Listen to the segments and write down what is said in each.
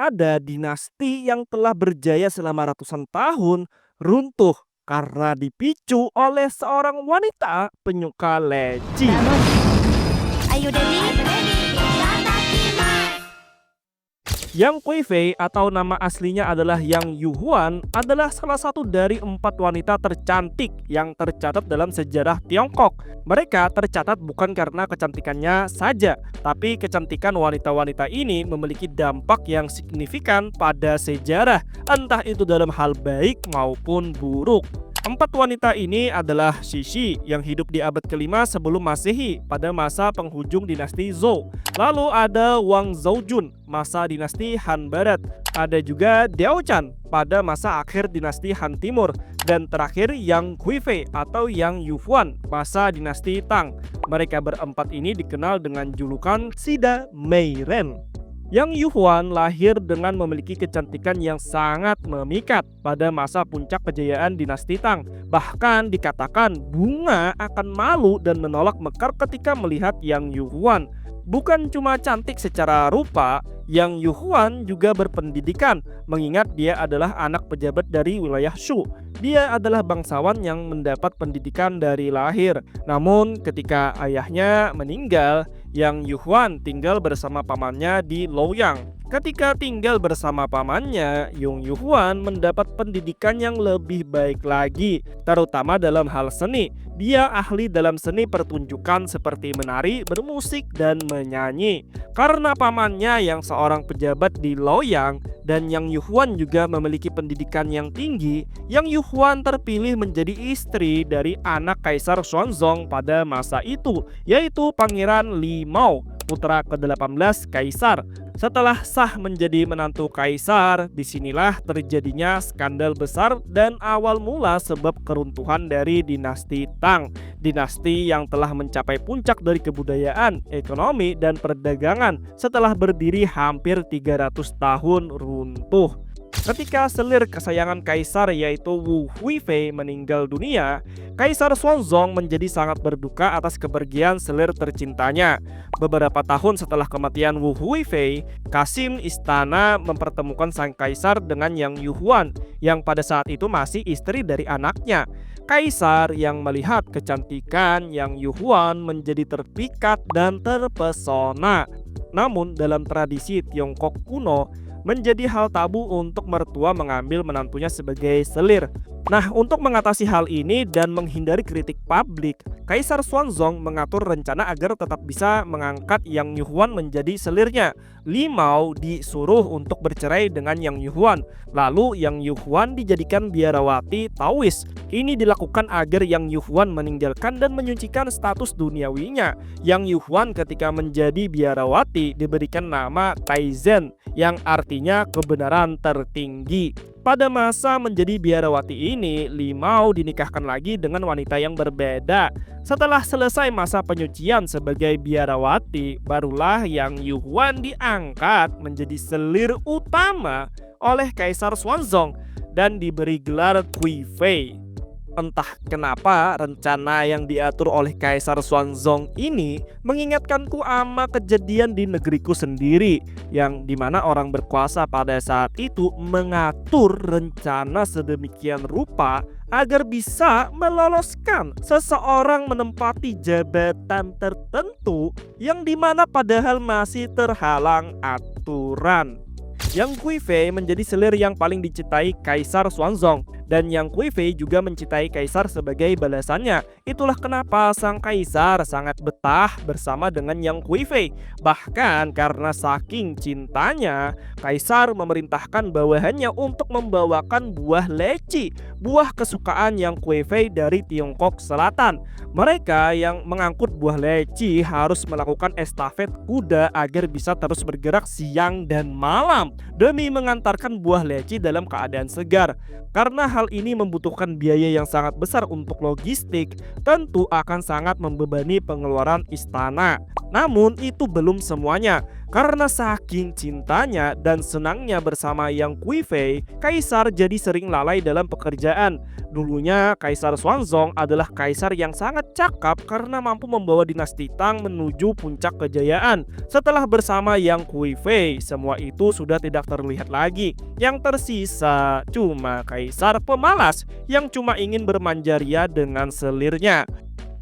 ada dinasti yang telah berjaya selama ratusan tahun runtuh karena dipicu oleh seorang wanita penyuka leci. Are you ready? Yang Kuifei atau nama aslinya adalah Yang Yuhuan adalah salah satu dari 4 wanita tercantik yang tercatat dalam sejarah Tiongkok. Mereka tercatat bukan karena kecantikannya saja, tapi kecantikan wanita-wanita ini memiliki dampak yang signifikan pada sejarah, entah itu dalam hal baik maupun buruk. 4 wanita ini adalah Cixi yang hidup di abad ke-5 sebelum Masehi pada masa penghujung dinasti Zhou. Lalu ada Wang Zhaojun masa dinasti Han Barat. Ada juga Diao Chan pada masa akhir dinasti Han Timur. Dan terakhir Yang Kuifei atau Yang Yuhuan masa dinasti Tang. Mereka berempat ini dikenal dengan julukan Sida Meiren. Yang Yuhuan lahir dengan memiliki kecantikan yang sangat memikat pada masa puncak kejayaan dinasti Tang. Bahkan dikatakan bunga akan malu dan menolak mekar ketika melihat Yang Yuhuan. Bukan cuma cantik secara rupa, Yang Yuhuan juga berpendidikan, mengingat dia adalah anak pejabat dari wilayah Shu. Dia adalah bangsawan yang mendapat pendidikan dari lahir. Namun ketika ayahnya meninggal, Yang Yuhuan tinggal bersama pamannya di Luoyang. Ketika tinggal bersama pamannya, Yang Yuhuan mendapat pendidikan yang lebih baik lagi, terutama dalam hal seni. Dia ahli dalam seni pertunjukan seperti menari, bermusik, dan menyanyi. Karena pamannya yang seorang pejabat di Luoyang dan Yang Yuhuan juga memiliki pendidikan yang tinggi, Yang Yuhuan terpilih menjadi istri dari anak Kaisar Xuanzong pada masa itu, yaitu Pangeran Li Mao, putra ke-18 Kaisar. Setelah sah menjadi menantu kaisar, disinilah terjadinya skandal besar dan awal mula sebab keruntuhan dari dinasti Tang. Dinasti yang telah mencapai puncak dari kebudayaan, ekonomi, dan perdagangan setelah berdiri hampir 300 tahun runtuh. Ketika selir kesayangan kaisar yaitu Wu Huifei meninggal dunia, Kaisar Xuanzong menjadi sangat berduka atas kepergian selir tercintanya. Beberapa tahun setelah kematian Wu Huifei, Kasim istana mempertemukan sang kaisar dengan Yang Yuhuan yang pada saat itu masih istri dari anaknya. Kaisar yang melihat kecantikan Yang Yuhuan menjadi terpikat dan terpesona. Namun dalam tradisi Tiongkok kuno, menjadi hal tabu untuk mertua mengambil menantunya sebagai selir. Nah, untuk mengatasi hal ini dan menghindari kritik publik, Kaisar Xuanzong mengatur rencana agar tetap bisa mengangkat Yang Yuhuan menjadi selirnya. Li Mao disuruh untuk bercerai dengan Yang Yuhuan. Lalu Yang Yuhuan dijadikan biarawati Taois. Ini dilakukan agar Yang Yuhuan meninggalkan dan menyucikan status duniawinya. Yang Yuhuan ketika menjadi biarawati diberikan nama Taizhen yang artinya kebenaran tertinggi. Pada masa menjadi biarawati ini, Li Mao dinikahkan lagi dengan wanita yang berbeda. Setelah selesai masa penyucian sebagai biarawati, barulah Yang Yuhuan diangkat menjadi selir utama oleh Kaisar Xuanzong dan diberi gelar Kuifei. Entah kenapa rencana yang diatur oleh Kaisar Xuanzong ini mengingatkanku sama kejadian di negeriku sendiri, yang dimana orang berkuasa pada saat itu mengatur rencana sedemikian rupa agar bisa meloloskan seseorang menempati jabatan tertentu yang dimana padahal masih terhalang aturan. Yang Kuifei menjadi selir yang paling dicintai Kaisar Xuanzong, dan Yang Kuifei juga mencintai Kaisar sebagai balasannya. Itulah kenapa sang Kaisar sangat betah bersama dengan Yang Kuifei. Bahkan karena saking cintanya, Kaisar memerintahkan bawahannya untuk membawakan buah leci, buah kesukaan Yang Kuifei dari Tiongkok Selatan. Mereka yang mengangkut buah leci harus melakukan estafet kuda agar bisa terus bergerak siang dan malam demi mengantarkan buah leci dalam keadaan segar. Karena hal ini membutuhkan biaya yang sangat besar untuk logistik, tentu akan sangat membebani pengeluaran istana. Namun itu belum semuanya. Karena saking cintanya dan senangnya bersama Yang Kuifei, Kaisar jadi sering lalai dalam pekerjaan. Dulunya Kaisar Xuanzong adalah kaisar yang sangat cakap karena mampu membawa dinasti Tang menuju puncak kejayaan. Setelah bersama Yang Kuifei, semua itu sudah tidak terlihat lagi. Yang tersisa cuma kaisar pemalas yang cuma ingin bermanjaria dengan selirnya.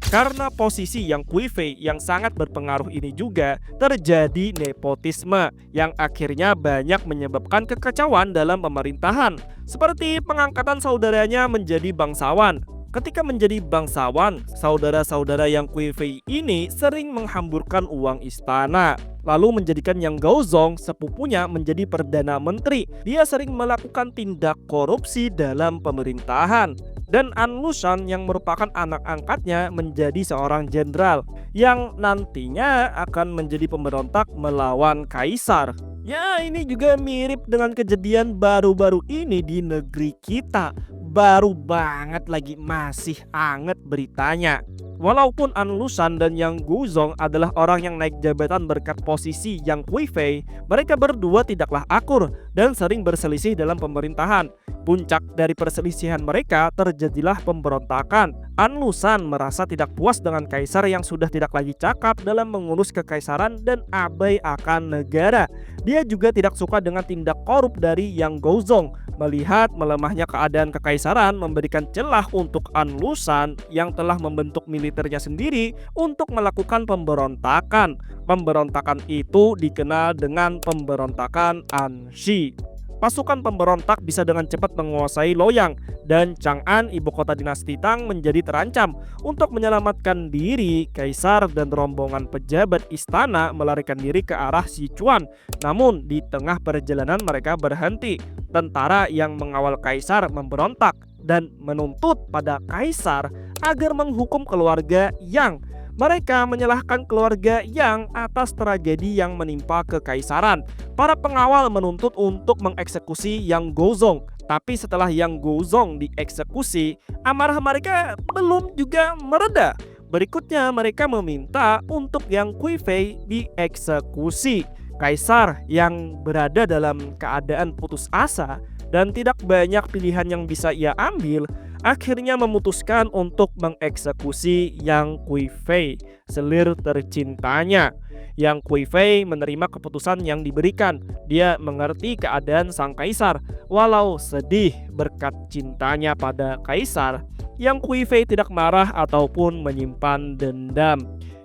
Karena posisi Yang Kuifei yang sangat berpengaruh ini juga terjadi nepotisme yang akhirnya banyak menyebabkan kekacauan dalam pemerintahan, seperti pengangkatan saudaranya menjadi bangsawan. Ketika menjadi bangsawan, saudara-saudara Yang Kuifei ini sering menghamburkan uang istana, lalu menjadikan Yang Gaozong sepupunya menjadi perdana menteri. Dia sering melakukan tindak korupsi dalam pemerintahan. Dan An Lushan yang merupakan anak angkatnya menjadi seorang jenderal yang nantinya akan menjadi pemberontak melawan kaisar. Ya, ini juga mirip dengan kejadian baru-baru ini di negeri kita. Baru banget lagi, masih anget beritanya. Walaupun An Lushan dan Yang Gaozong adalah orang yang naik jabatan berkat posisi Yang Kuifei, mereka berdua tidaklah akur dan sering berselisih dalam pemerintahan. Puncak dari perselisihan mereka terjadilah pemberontakan. An Lushan merasa tidak puas dengan kaisar yang sudah tidak lagi cakap dalam mengurus kekaisaran dan abai akan negara. Dia juga tidak suka dengan tindak korup dari Yang Gaozong. Melihat melemahnya keadaan kekaisaran memberikan celah untuk An Lushan yang telah membentuk militernya sendiri untuk melakukan pemberontakan. Pemberontakan itu dikenal dengan pemberontakan Anshi. Pasukan pemberontak bisa dengan cepat menguasai Loyang dan Chang'an, ibu kota dinasti Tang, menjadi terancam. Untuk menyelamatkan diri, kaisar dan rombongan pejabat istana melarikan diri ke arah Sichuan. Namun di tengah perjalanan mereka berhenti. Tentara yang mengawal kaisar memberontak dan menuntut pada kaisar agar menghukum keluarga Yang. Mereka menyalahkan keluarga Yang atas tragedi yang menimpa kekaisaran. Para pengawal menuntut untuk mengeksekusi Yang Gaozong. Tapi setelah Yang Gaozong dieksekusi, amarah mereka belum juga mereda. Berikutnya mereka meminta untuk Yang Kuifei dieksekusi. Kaisar yang berada dalam keadaan putus asa dan tidak banyak pilihan yang bisa ia ambil, akhirnya memutuskan untuk mengeksekusi Yang Kuifei, selir tercintanya. Yang Kuifei menerima keputusan yang diberikan. Dia mengerti keadaan sang kaisar. Walau sedih berkat cintanya pada kaisar, Yang Kuifei tidak marah ataupun menyimpan dendam.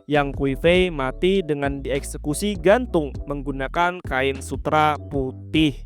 Yang Kuifei mati dengan dieksekusi gantung menggunakan kain sutra putih.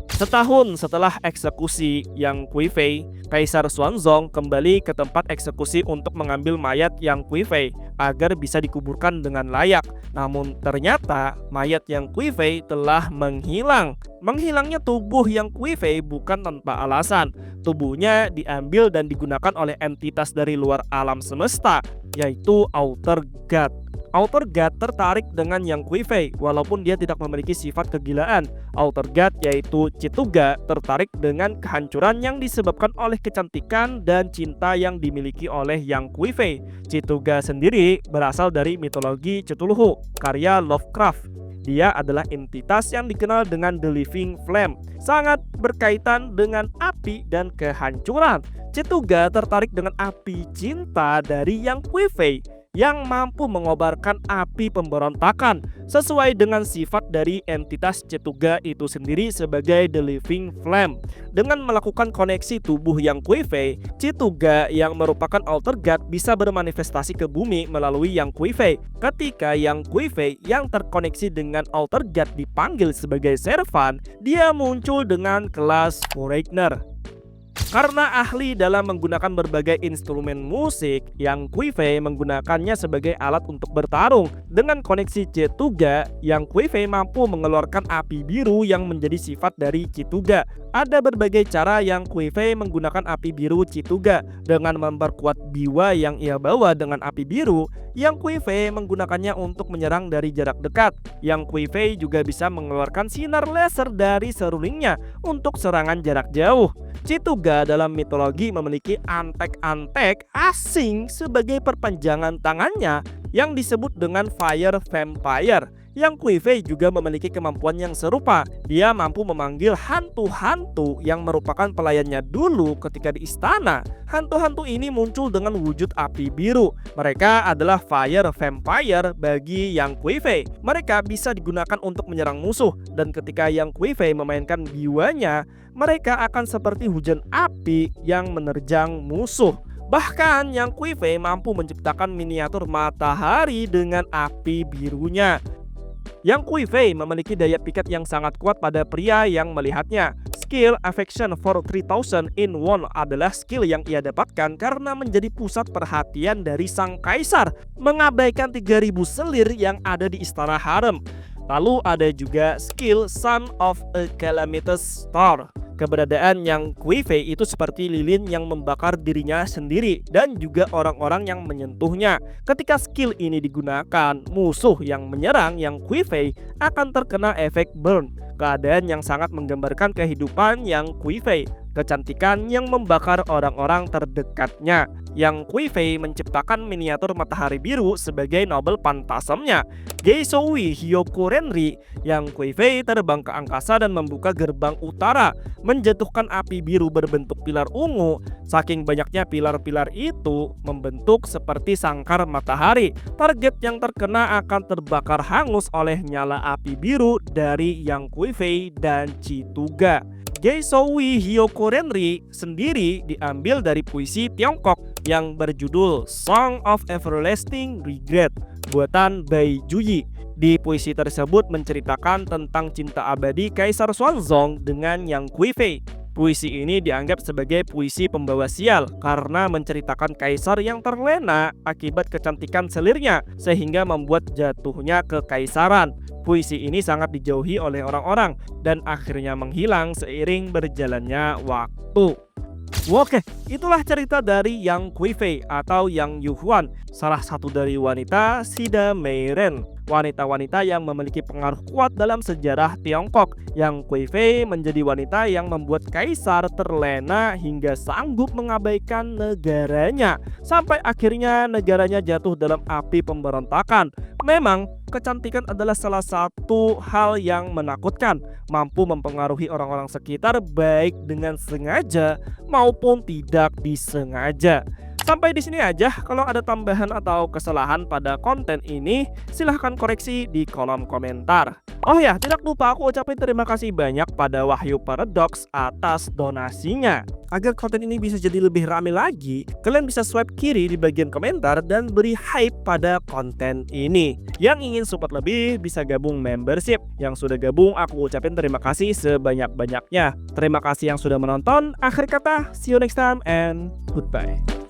Setahun setelah eksekusi Yang Kuifei, Kaisar Xuanzong kembali ke tempat eksekusi untuk mengambil mayat Yang Kuifei agar bisa dikuburkan dengan layak. Namun ternyata mayat Yang Kuifei telah menghilang. Menghilangnya tubuh Yang Kuifei bukan tanpa alasan. Tubuhnya diambil dan digunakan oleh entitas dari luar alam semesta, yaitu Outer God. Outer God tertarik dengan Yang Kuifei walaupun dia tidak memiliki sifat kegilaan. Outer God yaitu Cituga tertarik dengan kehancuran yang disebabkan oleh kecantikan dan cinta yang dimiliki oleh Yang Kuifei. Cituga sendiri berasal dari mitologi Cthulhu, karya Lovecraft. Dia adalah entitas yang dikenal dengan The Living Flame, sangat berkaitan dengan api dan kehancuran. Cituga tertarik dengan api cinta dari Yang Kuifei yang mampu mengobarkan api pemberontakan sesuai dengan sifat dari entitas Cituga itu sendiri sebagai The Living Flame. Dengan melakukan koneksi tubuh Yang Kuifei, Cituga yang merupakan Outer God bisa bermanifestasi ke bumi melalui Yang Kuifei. Ketika Yang Kuifei yang terkoneksi dengan Outer God dipanggil sebagai servan, dia muncul dengan kelas Foreigner. Karena ahli dalam menggunakan berbagai instrumen musik, Yang Kuifei menggunakannya sebagai alat untuk bertarung. Dengan koneksi Cituga, Yang Kuifei mampu mengeluarkan api biru yang menjadi sifat dari Cituga. Ada berbagai cara Yang Kuifei menggunakan api biru Cituga. Dengan memperkuat biwa yang ia bawa dengan api biru, Yang Kuifei menggunakannya untuk menyerang dari jarak dekat. Yang Kuifei juga bisa mengeluarkan sinar laser dari serulingnya untuk serangan jarak jauh. Cituga dalam mitologi memiliki antek-antek asing sebagai perpanjangan tangannya yang disebut dengan Fire Vampire Yang Kui Fei juga memiliki kemampuan yang serupa. Dia mampu memanggil hantu-hantu yang merupakan pelayannya dulu ketika di istana. Hantu-hantu ini muncul dengan wujud api biru. Mereka adalah fire vampire bagi Yang Kui Fei. Mereka bisa digunakan untuk menyerang musuh, dan ketika Yang Kui Fei memainkan biwanya, mereka akan seperti hujan api yang menerjang musuh. Bahkan Yang Kui Fei mampu menciptakan miniatur matahari dengan api birunya. Yang Kui Fei memiliki daya pikat yang sangat kuat pada pria yang melihatnya. Skill Affection for 3000 in 1 adalah skill yang ia dapatkan karena menjadi pusat perhatian dari sang kaisar, mengabaikan 3000 selir yang ada di istana harem. Lalu ada juga skill Son of a Calamitous Star. Keberadaan Yang Kui Fei itu seperti lilin yang membakar dirinya sendiri dan juga orang-orang yang menyentuhnya. Ketika skill ini digunakan, musuh yang menyerang Yang Kui Fei akan terkena efek burn. Keadaan yang sangat menggambarkan kehidupan Yang Kui Fei. Kecantikan yang membakar orang-orang terdekatnya. Yang Kui Fei menciptakan miniatur matahari biru sebagai nobel pantasamnya. Geisoui Hyokurenri. Yang Kui Fei terbang ke angkasa dan membuka gerbang utara, menjatuhkan api biru berbentuk pilar ungu. Saking banyaknya pilar-pilar itu membentuk seperti sangkar matahari. Target yang terkena akan terbakar hangus oleh nyala api biru dari Yang Kui Fei dan Chituga. Geisoui Hyokurenri sendiri diambil dari puisi Tiongkok yang berjudul Song of Everlasting Regret buatan Bai Juyi. Di puisi tersebut menceritakan tentang cinta abadi Kaisar Xuanzong dengan Yang Kui Fei. Puisi ini dianggap sebagai puisi pembawa sial karena menceritakan kaisar yang terlena akibat kecantikan selirnya sehingga membuat jatuhnya kekaisaran. Puisi ini sangat dijauhi oleh orang-orang dan akhirnya menghilang seiring berjalannya waktu. Oke, itulah cerita dari Yang Kui Fei atau Yang Yuhuan, salah satu dari wanita Sida Meiren, wanita-wanita yang memiliki pengaruh kuat dalam sejarah Tiongkok. Yang Kui Fei menjadi wanita yang membuat kaisar terlena hingga sanggup mengabaikan negaranya, sampai akhirnya negaranya jatuh dalam api pemberontakan. Memang kecantikan adalah salah satu hal yang menakutkan, mampu mempengaruhi orang-orang sekitar baik dengan sengaja maupun tidak disengaja. Sampai di sini aja. Kalau ada tambahan atau kesalahan pada konten ini, silahkan koreksi di kolom komentar. Oh ya, tidak lupa aku ucapin terima kasih banyak pada Wahyu Paradox atas donasinya. Agar konten ini bisa jadi lebih rame lagi, kalian bisa swipe kiri di bagian komentar dan beri hype pada konten ini. Yang ingin support lebih bisa gabung membership. Yang sudah gabung aku ucapin terima kasih sebanyak-banyaknya. Terima kasih yang sudah menonton. Akhir kata, see you next time and goodbye.